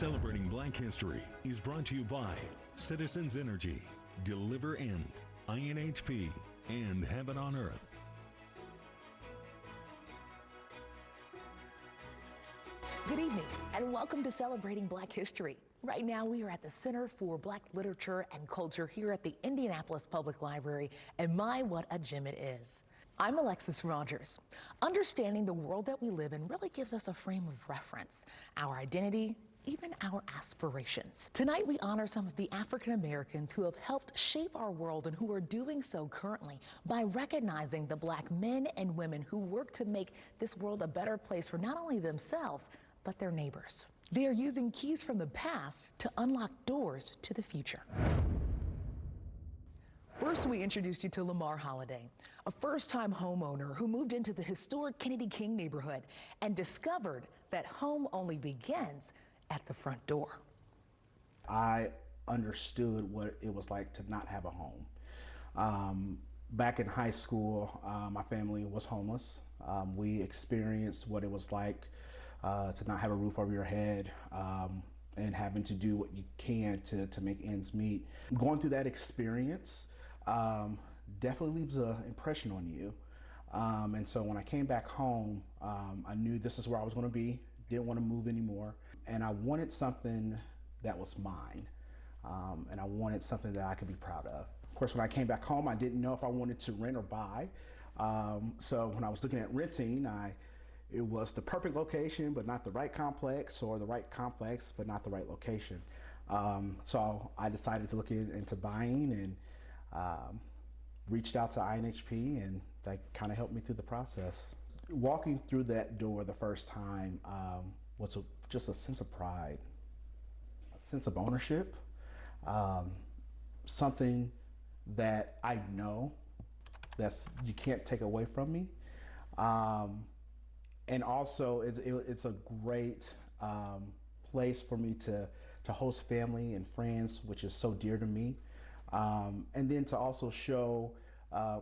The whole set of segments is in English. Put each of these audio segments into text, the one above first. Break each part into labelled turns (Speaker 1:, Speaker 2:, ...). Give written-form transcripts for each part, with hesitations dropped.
Speaker 1: Celebrating Black History is brought to you by Citizens Energy, Deliver End, INHP, and Heaven on Earth.
Speaker 2: Good evening and welcome to Celebrating Black History. Right now we are at the Center for Black Literature and Culture here at the Indianapolis Public Library, and my, what a gem it is. I'm Alexis Rogers. Understanding the world that we live in really gives us a frame of reference, our identity, even our aspirations. Tonight we honor some of the African Americans who have helped shape our world and who are doing so currently by recognizing the Black men and women who work to make this world a better place for not only themselves, but their neighbors. They are using keys from the past to unlock doors to the future. First, we introduced you to Lamar Holliday, a first-time homeowner who moved into the historic Kennedy King neighborhood and discovered that home only begins at the front door.
Speaker 3: I understood what it was like to not have a home. Back in high school, my family was homeless. We experienced what it was like to not have a roof over your head, and having to do what you can to make ends meet. Going through that experience definitely leaves an impression on you. And so when I came back home, I knew this is where I was going to be, didn't want to move anymore. And I wanted something that was mine. And I wanted something that I could be proud of. Of course, when I came back home, I didn't know if I wanted to rent or buy. So when I was looking at renting, it was the perfect location, but not the right complex, or the right complex, but not the right location. So I decided to look into buying, and reached out to INHP, and that kind of helped me through the process. Walking through that door the first time was just a sense of pride, a sense of ownership, something that I know you can't take away from me. And also it's a great place for me to host family and friends, which is so dear to me. And then to also show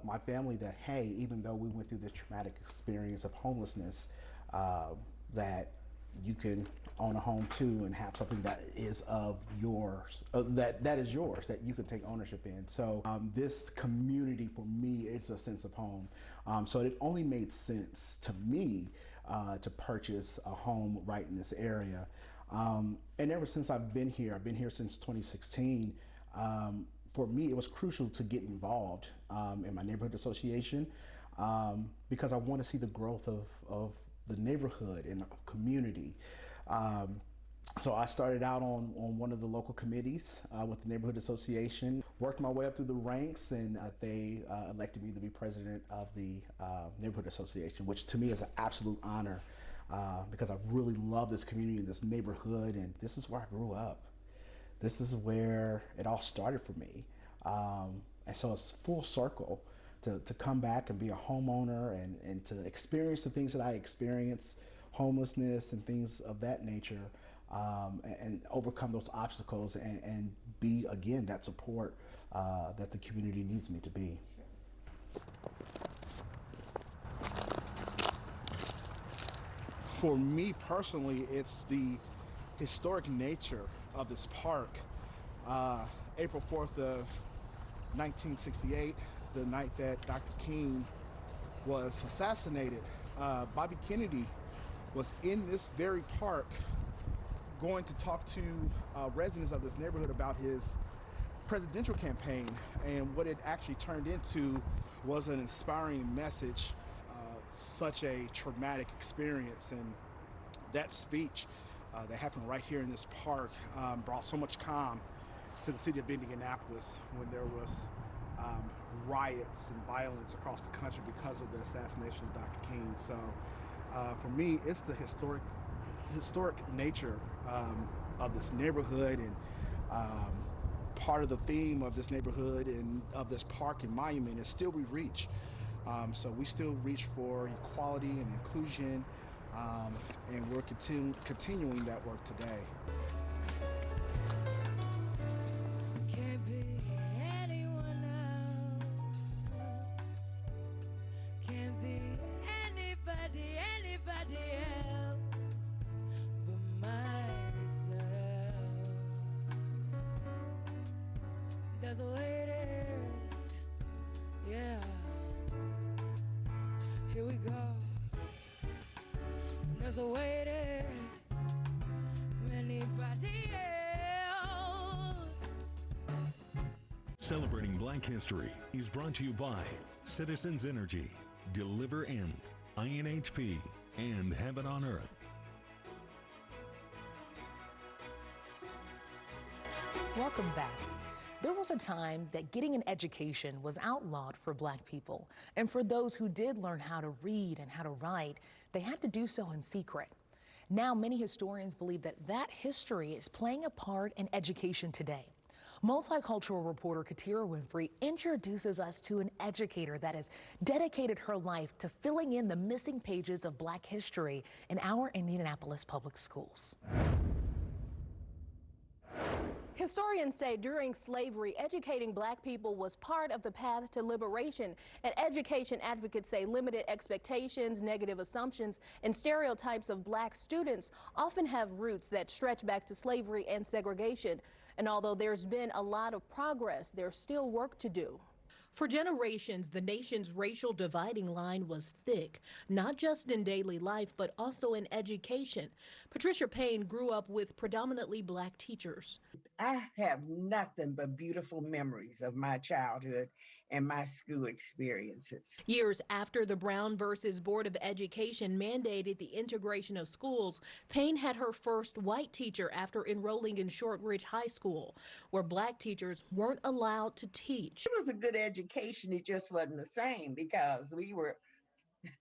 Speaker 3: my family that, hey, even though we went through this traumatic experience of homelessness, that you can own a home too and have something that is of yours, that is yours, that you can take ownership in. So this community for me is a sense of home. So it only made sense to me to purchase a home right in this area. And ever since I've been here since 2016, for me, it was crucial to get involved in my neighborhood association because I want to see the growth of the neighborhood and the community. So I started out on one of the local committees with the neighborhood association, worked my way up through the ranks, and they elected me to be president of the neighborhood association, which to me is an absolute honor because I really love this community and this neighborhood, and this is where I grew up. This is where it all started for me. And so it's full circle to come back and be a homeowner and to experience the things that I experienced, homelessness and things of that nature, and overcome those obstacles and be, again, that support that the community needs me to be. For me personally, it's the historic nature of this park. April 4th of 1968, the night that Dr. King was assassinated, Bobby Kennedy was in this very park going to talk to residents of this neighborhood about his presidential campaign, and what it actually turned into was an inspiring message. Such a traumatic experience, and that speech that happened right here in this park brought so much calm to the city of Indianapolis when there was riots and violence across the country because of the assassination of Dr. King. So for me, it's the historic nature of this neighborhood, and part of the theme of this neighborhood and of this park and monument is still we reach. So we still reach for equality and inclusion, and we're continuing that work today.
Speaker 4: Can't be anyone else. Can't be anybody else but myself. that's the way it is. Yeah. Here we go. That's the way it is. Anybody else?
Speaker 1: Celebrating Black History is brought to you by Citizens Energy, Deliver End, INHP, and Heaven on Earth.
Speaker 2: Welcome back. There was a time that getting an education was outlawed for Black people. And for those who did learn how to read and how to write, they had to do so in secret. Now, many historians believe that that history is playing a part in education today. Multicultural reporter Katira Winfrey introduces us to an educator that has dedicated her life to filling in the missing pages of Black history in our Indianapolis public schools.
Speaker 5: Historians say during slavery, educating Black people was part of the path to liberation, and education advocates say limited expectations, negative assumptions, and stereotypes of Black students often have roots that stretch back to slavery and segregation. And although there's been a lot of progress, there's still work to do.
Speaker 6: For generations, the nation's racial dividing line was thick, not just in daily life, but also in education. Patricia PAYNE grew up with predominantly Black teachers.
Speaker 7: I have nothing but beautiful memories of my childhood and my school experiences.
Speaker 6: Years after the Brown versus Board of Education mandated the integration of schools, PAYNE had her first white teacher after enrolling in Shortridge High School, where Black teachers weren't allowed to teach.
Speaker 7: It was a good education, it just wasn't the same because we were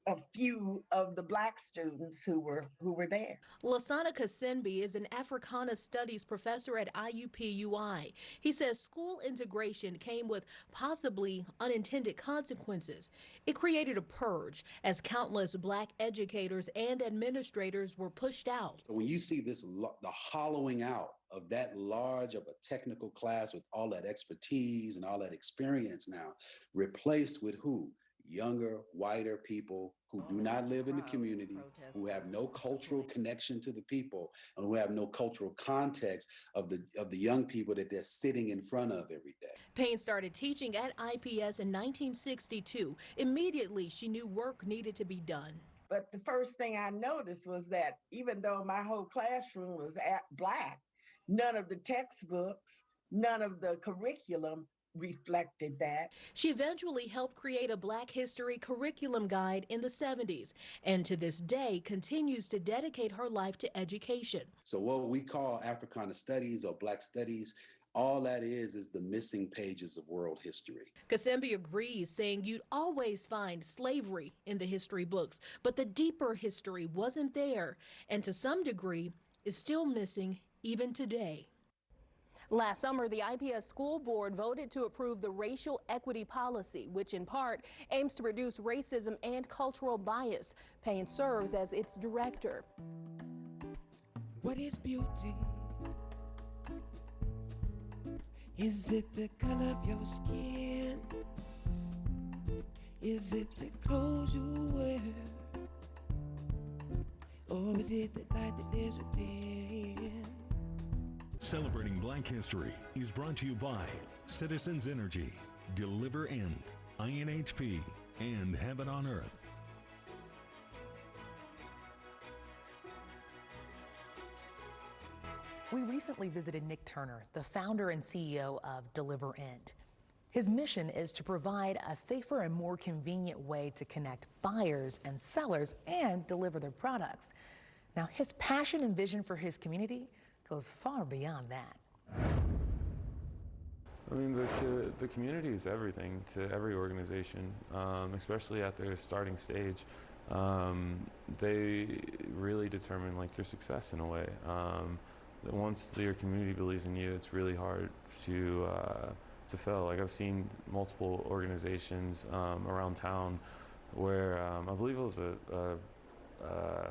Speaker 7: a few of the Black students who were there.
Speaker 6: Lasana Kasembi is an Africana Studies professor at IUPUI. He says school integration came with possibly unintended consequences. It created a purge as countless Black educators and administrators were pushed out.
Speaker 8: When you see this, the hollowing out of that large of a technical class with all that expertise and all that experience now, replaced with who? Younger, whiter people who do not live in the community, who have no cultural connection to the people, and who have no cultural context of the young people that they're sitting in front of every day.
Speaker 6: PAYNE started teaching at IPS in 1962. Immediately, she knew work needed to be done.
Speaker 7: But the first thing I noticed was that even though my whole classroom was Black, none of the textbooks, none of the curriculum reflected that.
Speaker 6: She eventually helped create a Black history curriculum guide in the 70s, and to this day continues to dedicate her life to education.
Speaker 8: So what we call Africana Studies or Black Studies, all that is the missing pages of world history.
Speaker 6: Kasembi agrees, saying you'd always find slavery in the history books, but the deeper history wasn't there, and to some degree is still missing even today.
Speaker 5: Last summer, the IPS school board voted to approve the racial equity policy, which in part aims to reduce racism and cultural bias. PAYNE serves as its director.
Speaker 4: What is beauty? Is it the color of your skin? Is it the clothes you wear? Or is it the light that is within?
Speaker 1: Celebrating Black History is brought to you by Citizens Energy, Deliver End, INHP, and Heaven on Earth.
Speaker 2: We recently visited Nick Turner, the founder and CEO of Deliver End. His mission is to provide a safer and more convenient way to connect buyers and sellers and deliver their products. Now, his passion and vision for his community goes far beyond that.
Speaker 9: I mean, the community is everything to every organization, especially at their starting stage. They really determine like your success in a way. Once your community believes in you, it's really hard to fail. Like I've seen multiple organizations around town where I believe it was a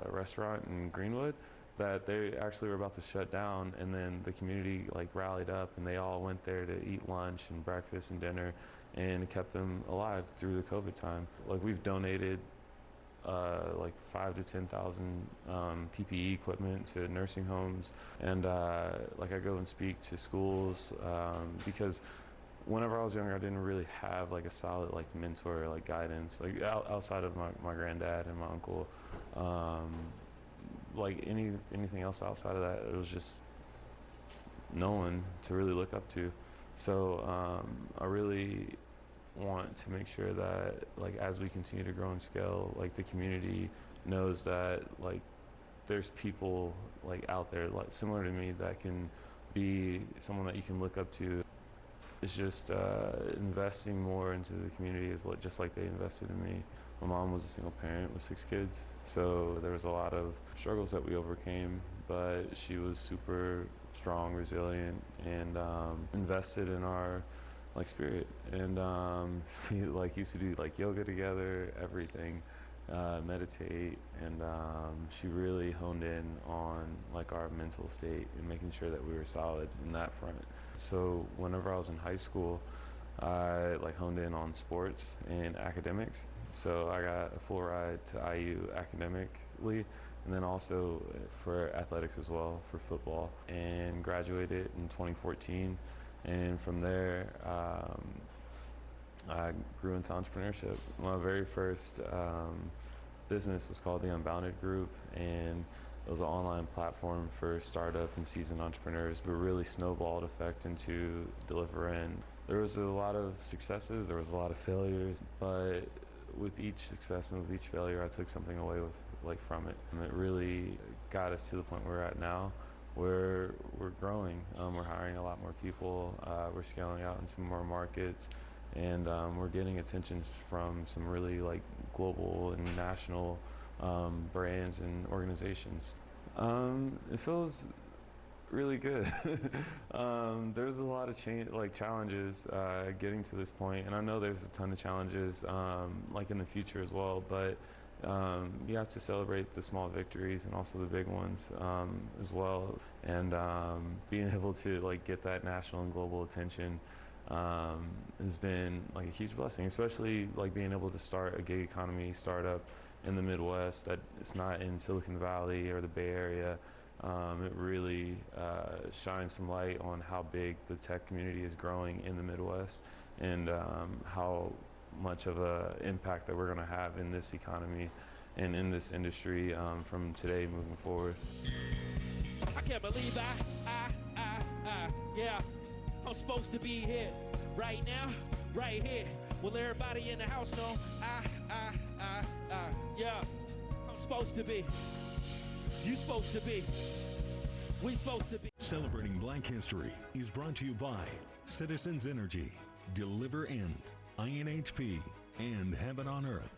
Speaker 9: restaurant in Greenwood that they actually were about to shut down, and then the community like rallied up and they all went there to eat lunch and breakfast and dinner, and it kept them alive through the COVID time. Like we've donated like 5,000 to 10,000 PPE equipment to nursing homes, and like I go and speak to schools because whenever I was younger, I didn't really have like a solid like mentor, like guidance, like outside of my granddad and my uncle. Like anything else outside of that, it was just no one to really look up to. So I really want to make sure that like as we continue to grow and scale, like the community knows that like there's people like out there like similar to me that can be someone that you can look up to. It's just investing more into the community is just like they invested in me. My mom was a single parent with 6 kids, so there was a lot of struggles that we overcame, but she was super strong, resilient, and invested in our like spirit. And we like used to do like yoga together, everything, meditate, and she really honed in on like our mental state and making sure that we were solid in that front. So whenever I was in high school, I like honed in on sports and academics. So I got a full ride to IU academically, and then also for athletics as well, for football, and graduated in 2014. And from there, I grew into entrepreneurship. My very first business was called the Unbounded Group, and it was an online platform for startup and seasoned entrepreneurs, but really snowballed effect into Deliverend. There was a lot of successes, there was a lot of failures, but with each success and with each failure, I took something away from it. And it really got us to the point we're at now, where we're growing. We're hiring a lot more people, we're scaling out into more markets, and we're getting attention from some really like global and national brands and organizations. It feels really good. There's a lot of challenges getting to this point, and I know there's a ton of challenges like in the future as well, but you have to celebrate the small victories and also the big ones as well. And being able to like get that national and global attention has been like a huge blessing, especially like being able to start a gig economy startup in the Midwest that it's not in Silicon Valley or the Bay Area. It really shines some light on how big the tech community is growing in the Midwest, and how much of an impact that we're going to have in this economy and in this industry from today moving forward.
Speaker 4: I can't believe yeah, I'm supposed to be here right now, right here. Will everybody in the house know? Yeah, I'm supposed to be. You supposed to be. We supposed to be.
Speaker 1: Celebrating Black History is brought to you by Citizens Energy, Deliver End, INHP, and Heaven on Earth.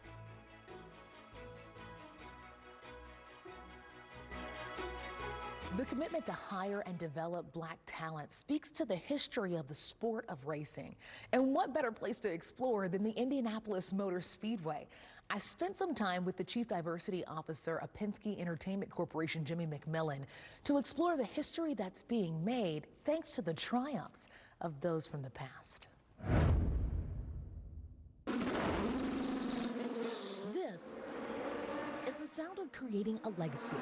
Speaker 2: The commitment to hire and develop Black talent speaks to the history of the sport of racing. And what better place to explore than the Indianapolis Motor Speedway? I spent some time with the Chief Diversity Officer of Penske Entertainment Corporation, Jimmy McMillan, to explore the history that's being made thanks to the triumphs of those from the past. This is the sound of creating a legacy.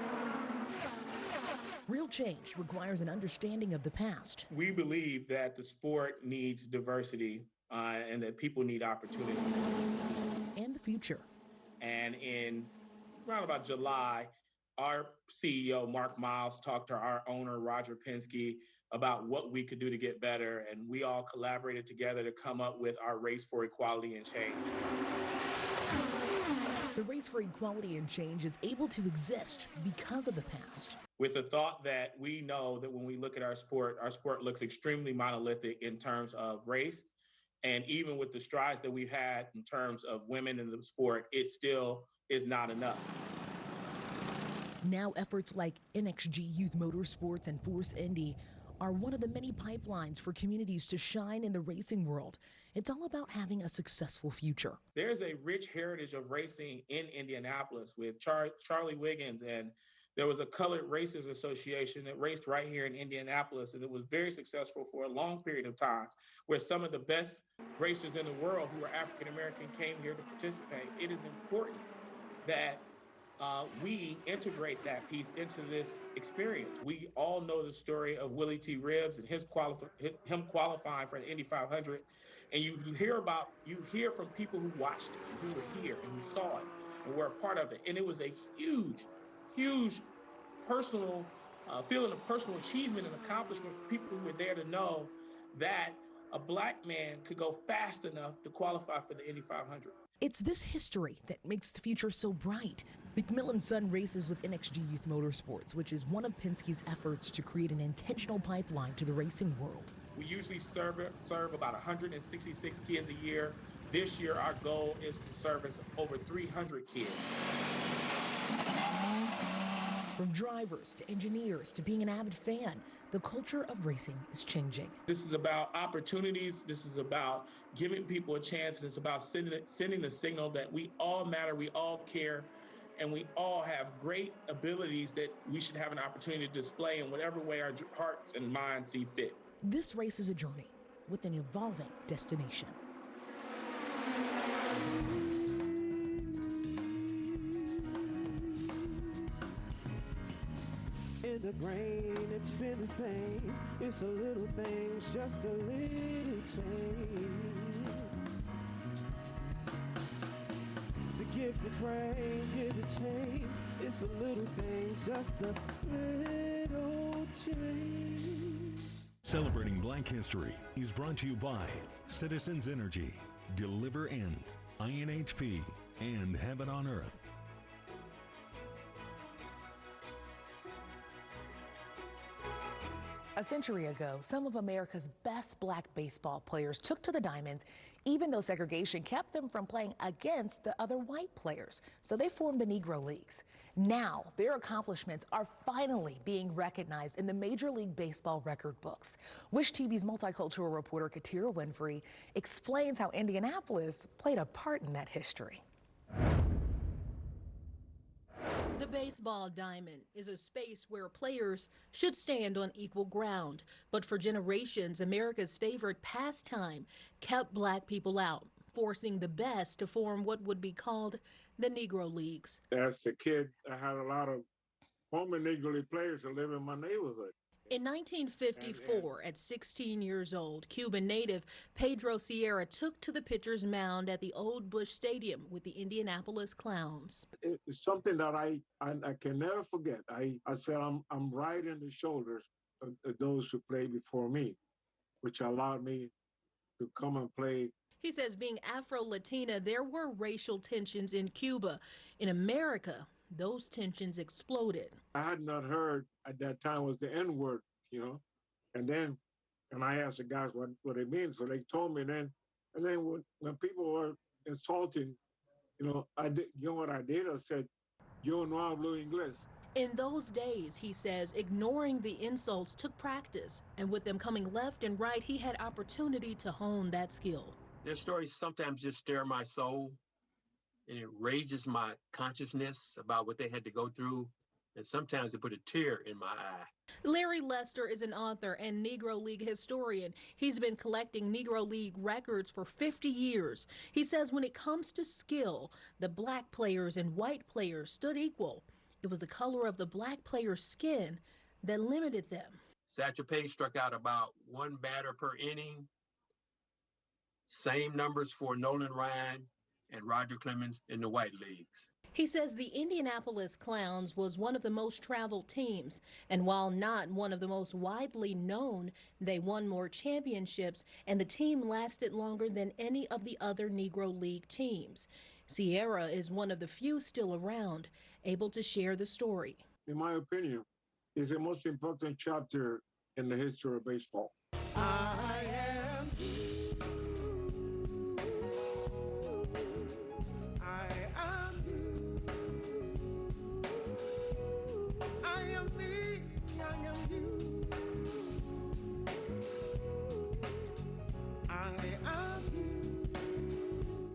Speaker 2: Real change requires an understanding of the past.
Speaker 10: We believe that the sport needs diversity and that people need opportunity.
Speaker 2: And the future.
Speaker 10: And in around about July, our CEO, Mark Miles, talked to our owner, Roger Penske, about what we could do to get better. And we all collaborated together to come up with our Race for Equality and Change.
Speaker 2: The Race for Equality and Change is able to exist because of the past.
Speaker 10: With the thought that we know that when we look at our sport looks extremely monolithic in terms of race. And even with the strides that we've had in terms of women in the sport, it still is not enough.
Speaker 2: Now efforts like NXG Youth Motorsports and Force Indy are one of the many pipelines for communities to shine in the racing world. It's all about having a successful future.
Speaker 10: There's a rich heritage of racing in Indianapolis with Charlie Wiggins, and there was a Colored Racers Association that raced right here in Indianapolis, and it was very successful for a long period of time, where some of the best racers in the world who are African American came here to participate. It is important that we integrate that piece into this experience. We all know the story of Willie T. Ribbs and him qualifying for the Indy 500, and you hear from people who watched it and who were here and who saw it and were a part of it, and it was a huge personal feeling of personal achievement and accomplishment for people who were there to know that a Black man could go fast enough to qualify for the Indy 500.
Speaker 2: It's this history that makes the future so bright. McMillan's son races with NXG Youth Motorsports, which is one of Penske's efforts to create an intentional pipeline to the racing world.
Speaker 10: We usually serve about 166 kids a year. This year, our goal is to service over 300 kids.
Speaker 2: From drivers to engineers to being an avid fan, the culture of racing is changing.
Speaker 10: This is about opportunities. This is about giving people a chance. It's about sending the signal that we all matter, we all care, and we all have great abilities that we should have an opportunity to display in whatever way our hearts and minds see fit.
Speaker 2: This race is a journey with an evolving destination.
Speaker 4: In the brain, it's been the same. It's a little things, just a little change. The gifted brains get a change. It's the little things, just a little change.
Speaker 1: Celebrating Black History is brought to you by Citizens Energy, Deliver End, INHP, and Heaven on Earth.
Speaker 2: A century ago, some of America's best Black baseball players took to the diamonds, even though segregation kept them from playing against the other white players. So they formed the Negro Leagues. Now, their accomplishments are finally being recognized in the Major League Baseball record books. Wish TV's multicultural reporter Katira Winfrey explains how Indianapolis played a part in that history.
Speaker 6: The baseball diamond is a space where players should stand on equal ground. But for generations, America's favorite pastime kept Black people out, forcing the best to form what would be called the Negro Leagues.
Speaker 11: As a kid, I had a lot of former Negro League players that live in my neighborhood.
Speaker 6: In 1954, at 16 years old, Cuban native Pedro Sierra took to the pitcher's mound at the old Busch Stadium with the Indianapolis Clowns.
Speaker 11: It's something that I can never forget. I said I'm right in the shoulders of those who played before me, which allowed me to come and play.
Speaker 6: He says being Afro-Latina, there were racial tensions in Cuba. In America, those tensions exploded.
Speaker 11: I had not heard at that time was the N-word, and I asked the guys what it means. So they told me then, and then when people were insulting, I did, what I did? I said, yo no hablo inglés.
Speaker 6: In those days, he says, ignoring the insults took practice, and with them coming left and right, he had opportunity to hone that skill.
Speaker 12: Their stories sometimes just stir my soul, and it rages my consciousness about what they had to go through, and sometimes it put a tear in my eye.
Speaker 6: Larry Lester is an author and Negro League historian. He's been collecting Negro League records for 50 years. He says when it comes to skill, the Black players and white players stood equal. It was the color of the Black player's skin that limited them.
Speaker 12: Satchel Paige struck out about one batter per inning. Same numbers for Nolan Ryan and Roger Clemens in the white leagues.
Speaker 6: He says the Indianapolis Clowns was one of the most traveled teams, and while not one of the most widely known, they won more championships, and the team lasted longer than any of the other Negro League teams. Sierra is one of the few still around, able to share the story.
Speaker 11: In my opinion, it's the most important chapter in the history of baseball.
Speaker 4: I am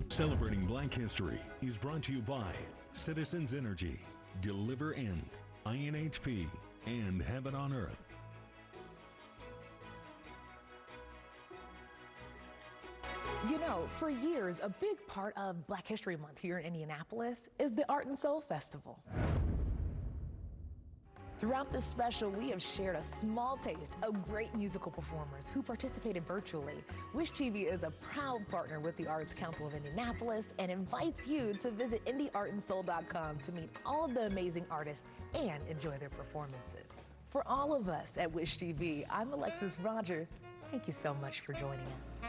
Speaker 1: Celebrating Black History is brought to you by Citizens Energy, Deliver End, INHP, and Heaven on Earth.
Speaker 2: You know, know, for years, a big part of Black History Month here in Indianapolis is the Art and Soul Festival. Throughout this special, we have shared a small taste of great musical performers who participated virtually. Wish TV is a proud partner with the Arts Council of Indianapolis and invites you to visit indieartandsoul.com to meet all of the amazing artists and enjoy their performances. For all of us at Wish TV, I'm Alexis Rogers. Thank you so much for joining us.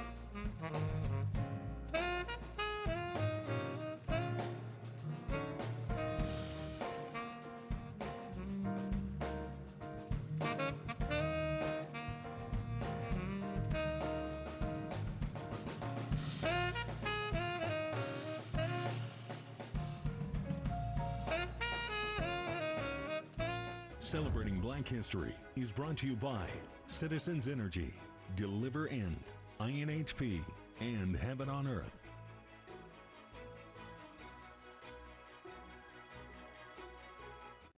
Speaker 1: Celebrating Black History is brought to you by Citizens Energy, Deliver End, INHP, and Heaven on Earth.